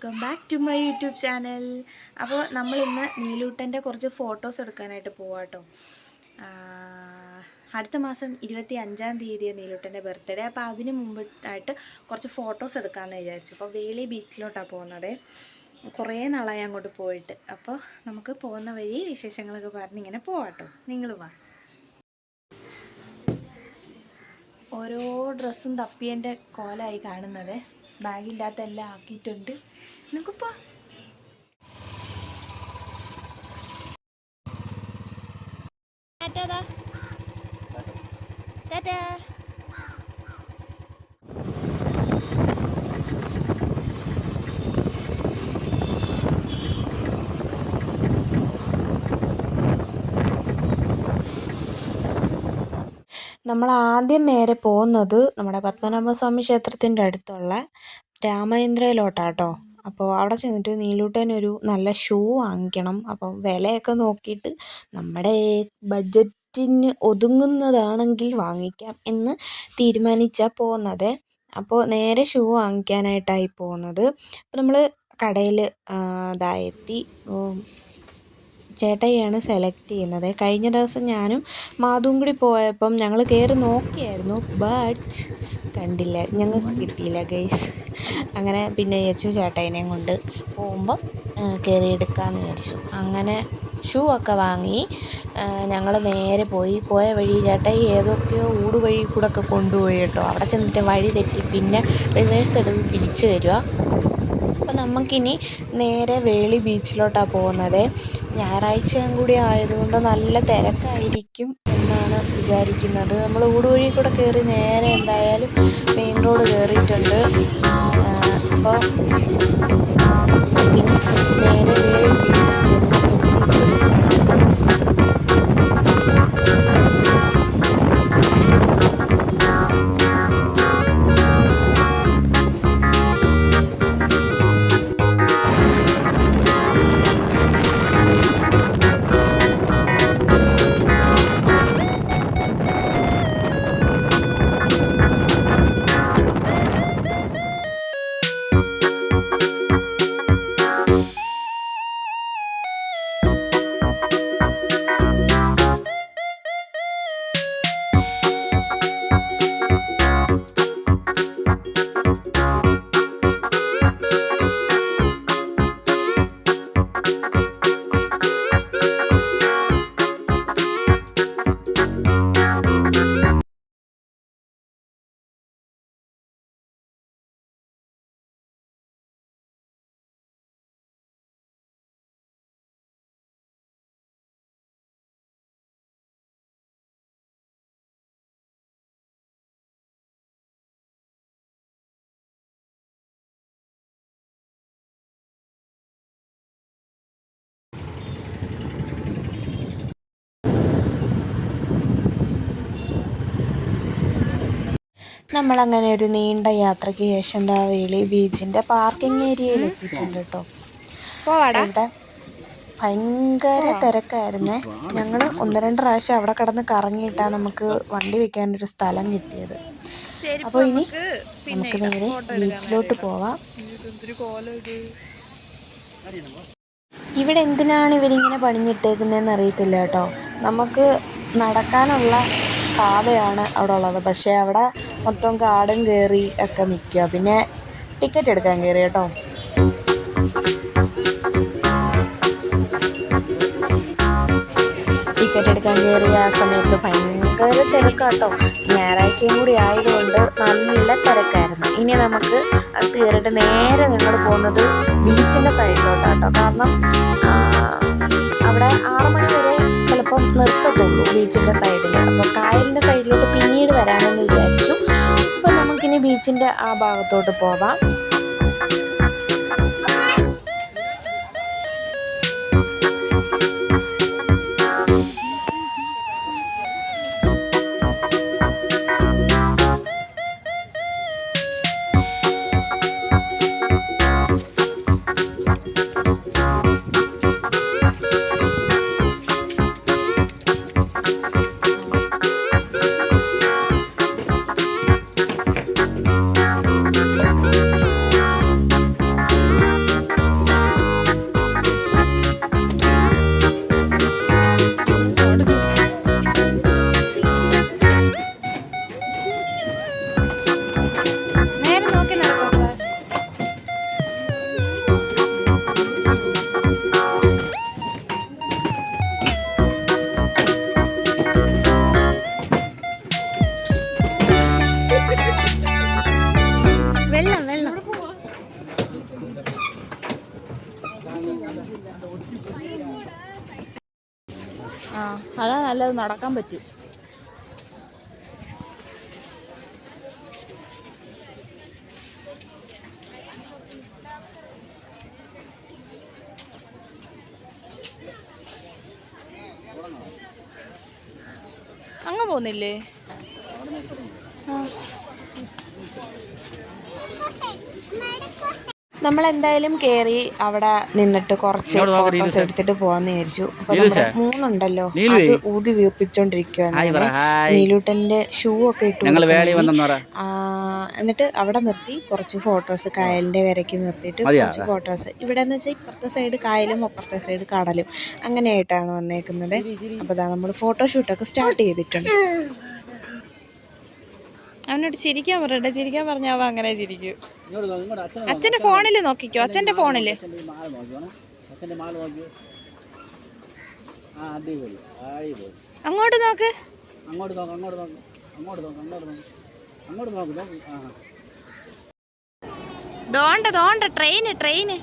Welcome back to my YouTube channel. അപ്പോൾ നമ്മളിന്ന് നീലൂട്ടൻ്റെ കുറച്ച് ഫോട്ടോസ് എടുക്കാനായിട്ട് പോവാം കേട്ടോ. അടുത്ത മാസം 25-ാം തീയതിയാണ് നീലൂട്ടൻ്റെ ബർത്ത്ഡേ. അപ്പോൾ അതിന് മുമ്പായിട്ട് കുറച്ച് ഫോട്ടോസ് എടുക്കാമെന്ന് വിചാരിച്ചു. അപ്പോൾ വേളി ബീച്ചിലോട്ടാണ് പോകുന്നത്. കുറേ നാളായി അങ്ങോട്ട് പോയിട്ട്. അപ്പോൾ നമുക്ക് പോകുന്ന വഴി വിശേഷങ്ങളൊക്കെ പറഞ്ഞിങ്ങനെ പോവാം കേട്ടോ. നിങ്ങൾ വാ. ഓരോ ഡ്രസ്സും തപ്പിയൻ്റെ കോലമായി കാണുന്നത്. ബാഗിൻ്റെ അകത്തെല്ലാം ആക്കിയിട്ടുണ്ട്. നമുക്കിപ്പോൾ നമ്മൾ ആദ്യം നേരെ പോകുന്നത് നമ്മുടെ പത്മനാഭസ്വാമി ക്ഷേത്രത്തിൻ്റെ അടുത്തുള്ള രാമചന്ദ്രയിലോട്ടാട്ടോ. അപ്പോൾ അവിടെ ചെന്നിട്ട് നീലൂട്ടനൊരു നല്ല ഷൂ വാങ്ങിക്കണം. അപ്പം വിലയൊക്കെ നോക്കിയിട്ട് നമ്മുടെ ബഡ്ജറ്റിന് ഒതുങ്ങുന്നതാണെങ്കിൽ വാങ്ങിക്കാം എന്ന് തീരുമാനിച്ചാണ് പോകുന്നത്. അപ്പോൾ നേരെ ഷൂ വാങ്ങിക്കാനായിട്ടായി പോകുന്നത്. അപ്പോൾ നമ്മൾ കടയിൽ എത്തി. ചേട്ടായിയാണ് സെലക്ട് ചെയ്യുന്നത്. കഴിഞ്ഞ ദിവസം ഞാനും മാധുവും കൂടി പോയപ്പം ഞങ്ങൾ കയറി നോക്കിയായിരുന്നു, ബട്ട് കണ്ടില്ല, ഞങ്ങൾക്ക് കിട്ടിയില്ല ഗൈസ്. അങ്ങനെ പിന്നെ വിചാരിച്ചു ചേട്ടായിനെയും കൊണ്ട് പോകുമ്പം കയറി എടുക്കാമെന്ന് വിചാരിച്ചു. അങ്ങനെ ഷൂ ഒക്കെ വാങ്ങി ഞങ്ങൾ നേരെ പോയ വഴി ചേട്ടായി ഏതൊക്കെയോ ഊടുവഴി കൂടെ ഒക്കെ കൊണ്ടുപോയി കേട്ടോ. അവിടെ ചെന്നിട്ട് വഴി തെറ്റി പിന്നെ റിവേഴ്സ് എടുത്ത് തിരിച്ചു വരിക. അപ്പോൾ നമുക്കിനി നേരെ വേളി ബീച്ചിലോട്ടാണ് പോകുന്നത്. ഞായറാഴ്ചയും കൂടി ആയതുകൊണ്ട് നല്ല തിരക്കായിരിക്കും എന്നാണ് വിചാരിക്കുന്നത്. നമ്മൾ ഊടുവഴി കൂടെ കയറി നേരെ എന്തായാലും മെയിൻ റോഡ് കയറിയിട്ടുണ്ട്. അപ്പോൾ നമുക്കിനി നേരെ വേളി ബീച്ച് ചെന്ന് നമ്മളങ്ങനെ ഒരു നീണ്ട യാത്രയ്ക്ക് ശേഷം വേളി ബീച്ചിൻ്റെ പാർക്കിംഗ് ഏരിയയിൽ എത്തിയിട്ടുണ്ട് കേട്ടോ. ഇവിടെ ഭയങ്കര തിരക്കായിരുന്നേ. ഞങ്ങൾ 1-2 പ്രാവശ്യം അവിടെ കിടന്ന് കറങ്ങിയിട്ടാണ് നമുക്ക് വണ്ടി വെക്കാനൊരു സ്ഥലം കിട്ടിയത്. അപ്പോൾ ഇനി നമുക്ക് നേരെ ബീച്ചിലോട്ട് പോവാം. ഇവിടെ എന്തിനാണ് ഇവരിങ്ങനെ പണിഞ്ഞിട്ടേക്കുന്നതെന്ന് അറിയത്തില്ല കേട്ടോ. നമുക്ക് നടക്കാനുള്ള പാതയാണ് അവിടെ ഉള്ളത്. പക്ഷേ അവിടെ മൊത്തം കാടും കയറി ഒക്കെ നിൽക്കുക. പിന്നെ ടിക്കറ്റ് എടുക്കാൻ കയറി കേട്ടോ. ടിക്കറ്റ് എടുക്കാൻ കയറിയ ആ സമയത്ത് ഭയങ്കര തിരക്കാട്ടോ. ഞായറാഴ്ചയും കൂടി ആയതുകൊണ്ട് നല്ല തിരക്കായിരുന്നു. ഇനി നമുക്ക് അത് കയറിയിട്ട് നേരെ ഞങ്ങൾ പോകുന്നത് ബീച്ചിൻ്റെ സൈഡിലോട്ടാട്ടോ. കാരണം അവിടെ 6 മണി വരെ ചിലപ്പം നിർത്തത്തുള്ളൂ ബീച്ചിൻ്റെ സൈഡിൽ. അപ്പോൾ കായലിൻ്റെ സൈഡിലോട്ട് പിന്നീട് വരാമെന്ന് വിചാരിച്ചു. അപ്പോൾ നമുക്കിനി ബീച്ചിൻ്റെ ആ ഭാഗത്തോട്ട് പോവാം. നല്ലത് നടക്കാൻ പറ്റും. അങ്ങ് പോന്നില്ലേ? നമ്മളെന്തായാലും കയറി അവിടെ നിന്നിട്ട് കുറച്ച് ഫോട്ടോസ് എടുത്തിട്ട് പോകാമെന്ന് വിചാരിച്ചു. അപ്പോൾ നമ്മുടെ 3 ഉണ്ടല്ലോ, അത് ഊതി വീർപ്പിച്ചോണ്ടിരിക്കുകയാണ്. നീലൂട്ടൻ്റെ ഷൂ ഒക്കെ ഇട്ട് എന്നിട്ട് അവിടെ നിർത്തി കുറച്ച് ഫോട്ടോസ്, കായലിൻ്റെ കരയ്ക്ക് നിർത്തിയിട്ട് കുറച്ച് ഫോട്ടോസ്. ഇവിടെ എന്ന് വെച്ചാൽ ഇപ്പുറത്തെ സൈഡ് കായലും അപ്പുറത്തെ സൈഡ് കടലും അങ്ങനെയായിട്ടാണ് വന്നേക്കുന്നത്. അപ്പോൾ അതാ നമ്മൾ ഫോട്ടോഷൂട്ടൊക്കെ സ്റ്റാർട്ട് ചെയ്തിട്ടുണ്ട്. അവനോട് ചിരിക്കാൻ പറയട്ടെ. ചിരിക്കാൻ പറഞ്ഞാൽ അവൻ അങ്ങനെ ചിരിക്കും. അച്ഛൻ്റെ ഫോണിൽ നോക്കിക്കോ. അച്ഛൻ്റെ ഫോണിൽ അങ്ങോട്ട് നോക്ക്. ദോണ്ട ട്രെയിന്.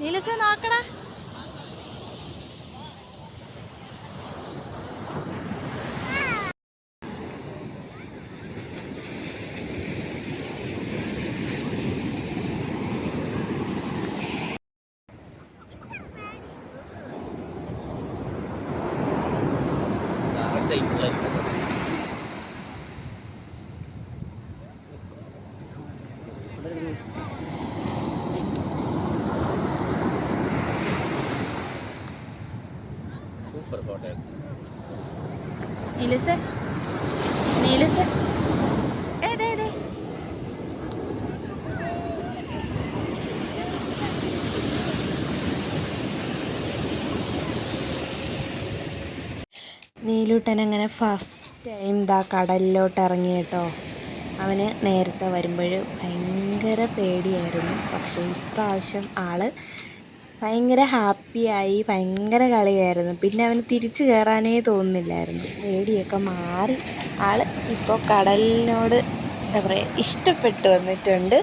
നീലസ നോക്കടാ. നീലസ നീലൂട്ടൻ അങ്ങനെ ഫസ്റ്റ് ടൈം കടലിലോട്ട് ഇറങ്ങി കേട്ടോ. അവന് നേരത്തെ വരുമ്പോൾ ഭയങ്കര പേടിയായിരുന്നു. പക്ഷേ ഇപ്രാവശ്യം ആള് ഭയങ്കര ഹാപ്പിയായി, ഭയങ്കര കളിയായിരുന്നു. പിന്നെ അവന് തിരിച്ചു കയറാനേ തോന്നുന്നില്ലായിരുന്നു. പേടിയൊക്കെ മാറി ആള് ഇപ്പോൾ കടലിനോട് എന്താ പറയുക, ഇഷ്ടപ്പെട്ടു വന്നിട്ടുണ്ട്.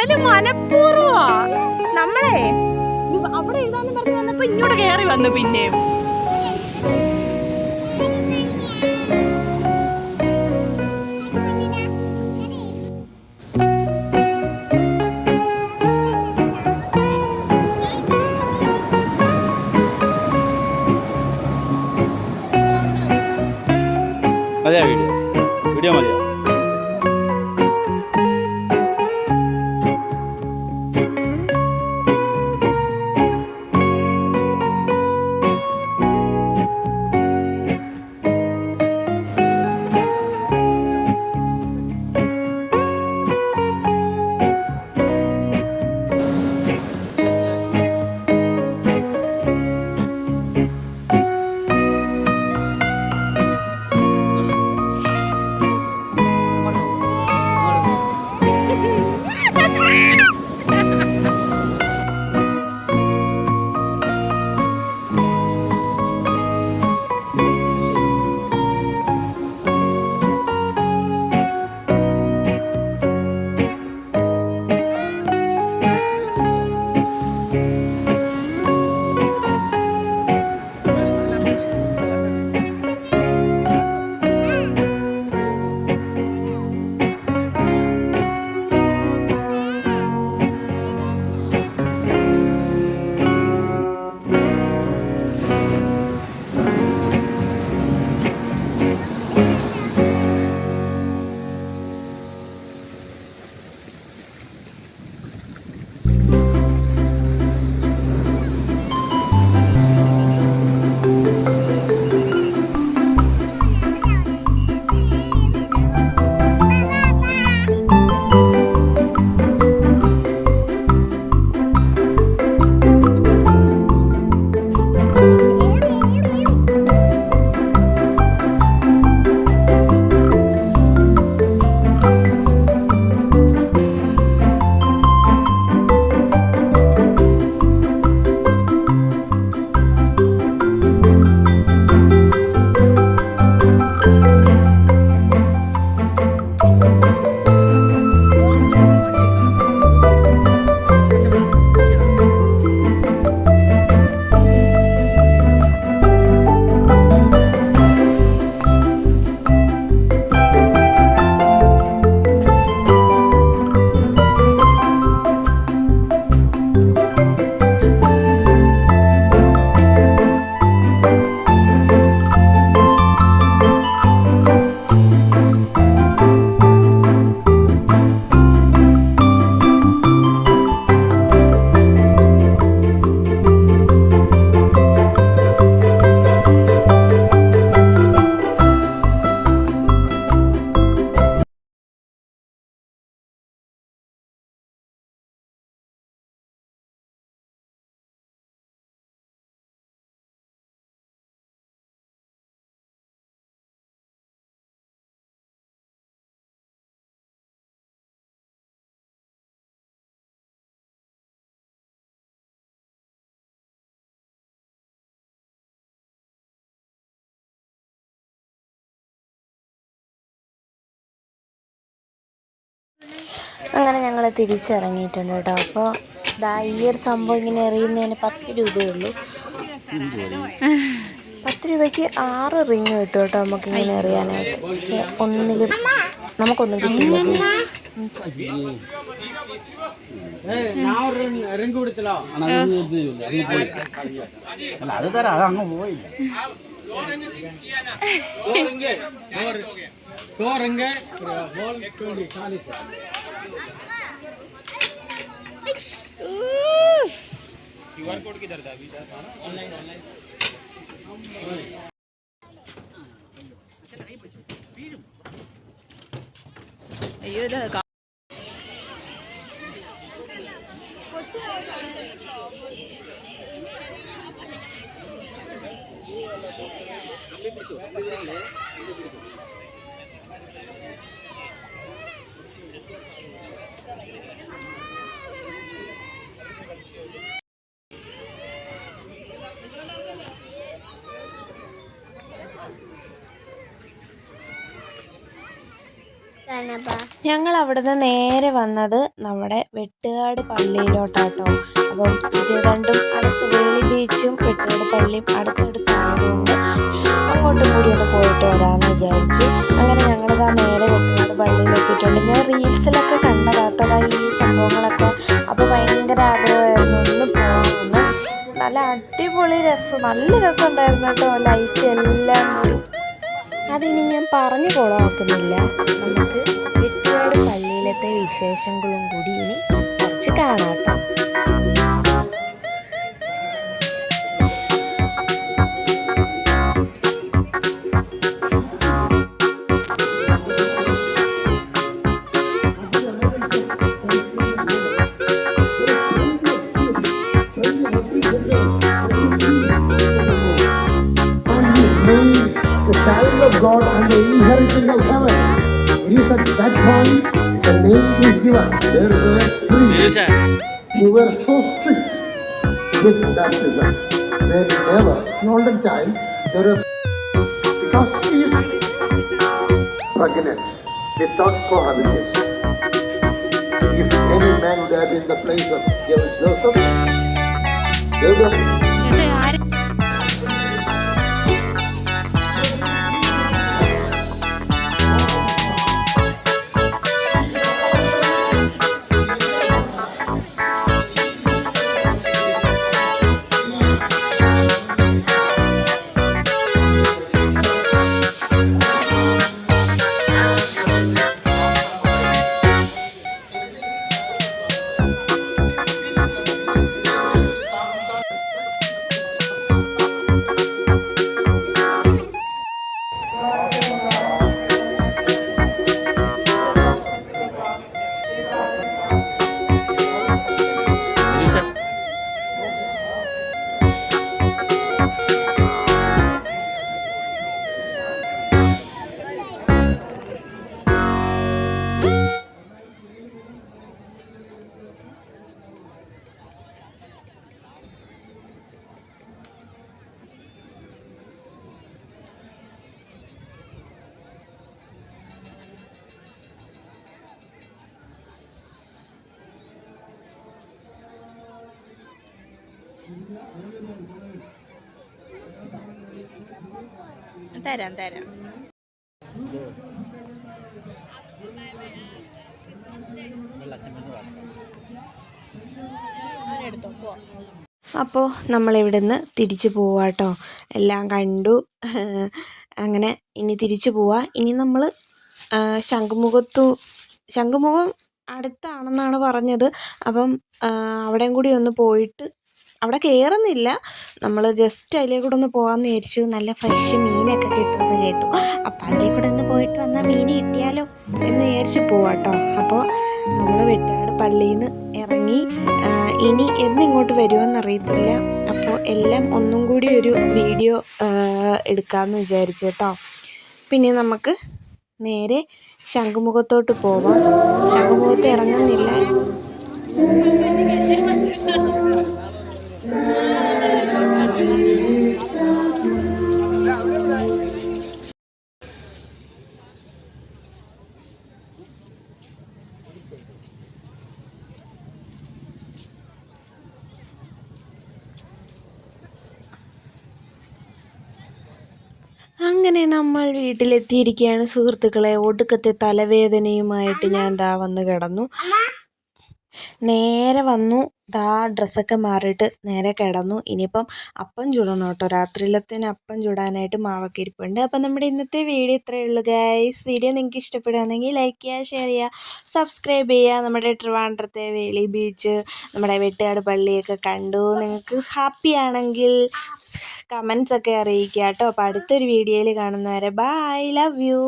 അവന് മനഃപൂർവ്വമാ. നമ്മളെ അവിടെ എഴുതാന്ന് പറഞ്ഞു വന്നപ്പോ ഇങ്ങോട്ട് കയറി വന്നു പിന്നെയും. മതിയാ വീഡിയോ വീഡിയോ മതിയോ? അങ്ങനെ ഞങ്ങൾ തിരിച്ചിറങ്ങിയിട്ടുണ്ട് കേട്ടോ. അപ്പോൾ ഈ ഒരു സംഭവം ഇങ്ങനെ എറിയുന്നതിന് 10 രൂപയുള്ളൂ. 10 രൂപയ്ക്ക് 6 റിങ് കിട്ടും കേട്ടോ നമുക്കിങ്ങനെ എറിയാനായിട്ട്. പക്ഷെ ഒന്നിലും നമുക്കൊന്നും കിട്ടില്ല. അത് തരാം, അത് അങ്ങ് പോയില്ല. QR कोड किधर था अभी? Online online. അയ്യോ ഇത് ഞങ്ങൾ അവിടുന്ന് നേരെ വന്നത് നമ്മുടെ വെട്ടുകാട് പള്ളിയിലോട്ടാട്ടോ. അപ്പം ഇത് രണ്ടും അടുത്ത്, വേളി ബീച്ചും വെട്ടുകാട് പള്ളിയും അടുത്തടുത്തായതുകൊണ്ട് അങ്ങോട്ടും കൂടി ഒന്ന് പോയിട്ട് വരാമെന്ന് വിചാരിച്ചു. അങ്ങനെ ഞങ്ങളിതാ നേരെ വെട്ടുകാട് പള്ളിയിലെത്തിയിട്ടുണ്ട്. ഞാൻ റീൽസിലൊക്കെ കണ്ടതാട്ടോ ഈ സംഭവങ്ങളൊക്കെ. അപ്പോൾ ഭയങ്കര ആഗ്രഹമായിരുന്നു ഒന്ന് പോകണമെന്ന്. നല്ല അടിപൊളി രസം, നല്ല രസം ഉണ്ടായിരുന്നു കേട്ടോ, ലൈറ്റ് എല്ലാം കൂടി. അതിനി ഞാൻ പറഞ്ഞു കൊളമാക്കുന്നില്ല. നമുക്ക് വെട്ടുകാട് പള്ളിയിലത്തെ വിശേഷങ്ങളും കൂടി ഇനി കുറച്ച് കാണാം കേട്ടോ. The child of God and the inheritance of heaven. It is at that point the name is given. There were three who were so strict with baptism. They never, not a child, there was, because she is pregnant without cohabitation. If any man would have been in the place of Joseph, there was തരാം. അപ്പോൾ നമ്മളിവിടുന്ന് തിരിച്ചു പോവാട്ടോ. എല്ലാം കണ്ടു. അങ്ങനെ ഇനി തിരിച്ചു പോവാ. ഇനി നമ്മൾ ശംഖുമുഖം അടുത്താണെന്നാണ് പറഞ്ഞത്. അപ്പം അവിടെയും കൂടി ഒന്ന് പോയിട്ട്, അവിടെ കയറുന്നില്ല, നമ്മൾ ജസ്റ്റ് അതിലേ കൂടെ ഒന്ന് പോകാമെന്ന് വിചാരിച്ചു. നല്ല ഫ്രഷ് മീനൊക്കെ കിട്ടുമെന്ന് കേട്ടു. അപ്പം അതിലേ കൂടെ ഒന്ന് പോയിട്ട് വന്നാൽ മീൻ കിട്ടിയാലോ എന്ന് വിചാരിച്ച് പോവാട്ടോ. അപ്പോൾ നമ്മൾ വെട്ടുകാട് പള്ളിയിൽ നിന്ന് ഇറങ്ങി. ഇനി എന്നിങ്ങോട്ട് വരുമെന്നറിയത്തില്ല. അപ്പോൾ എല്ലാം ഒന്നും കൂടി ഒരു വീഡിയോ എടുക്കാമെന്ന് വിചാരിച്ചു കേട്ടോ. പിന്നെ നമുക്ക് നേരെ ശംഖുമുഖത്തോട്ട് പോവാം. ശംഖുമുഖത്ത് ഇറങ്ങുന്നില്ല. അങ്ങനെ നമ്മൾ വീട്ടിലെത്തിയിരിക്കുകയാണ് സുഹൃത്തുക്കളെ. ഒടുക്കത്തെ തലവേദനയുമായിട്ട് ഞാൻ വന്ന് കിടന്നു. നേരെ വന്നു, ഡ്രസ്സൊക്കെ മാറിയിട്ട് നേരെ കിടന്നു. ഇനിയിപ്പം അപ്പം ചുടണം കേട്ടോ. രാത്രിയിലത്തേന് അപ്പം ചുടാനായിട്ട് മാവൊക്കെ ഇരിപ്പുണ്ട്. അപ്പം നമ്മുടെ ഇന്നത്തെ വീഡിയോ ഇത്രയേ ഉള്ളൂ ഗൈസ്. വീഡിയോ നിങ്ങൾക്ക് ഇഷ്ടപ്പെടുകയാണെങ്കിൽ ലൈക്ക് ചെയ്യുക, ഷെയർ ചെയ്യുക, സബ്സ്ക്രൈബ് ചെയ്യുക. നമ്മുടെ ട്രിവാൻഡ്രത്തെ വേളി ബീച്ച്, നമ്മുടെ വെട്ടുകാട് പള്ളിയൊക്കെ കണ്ടു. നിങ്ങൾക്ക് ഹാപ്പി ആണെങ്കിൽ കമൻസൊക്കെ അറിയിക്കുക കേട്ടോ. അപ്പോൾ അടുത്തൊരു വീഡിയോയിൽ കാണുന്നവരെ ബൈ, ലവ് യു.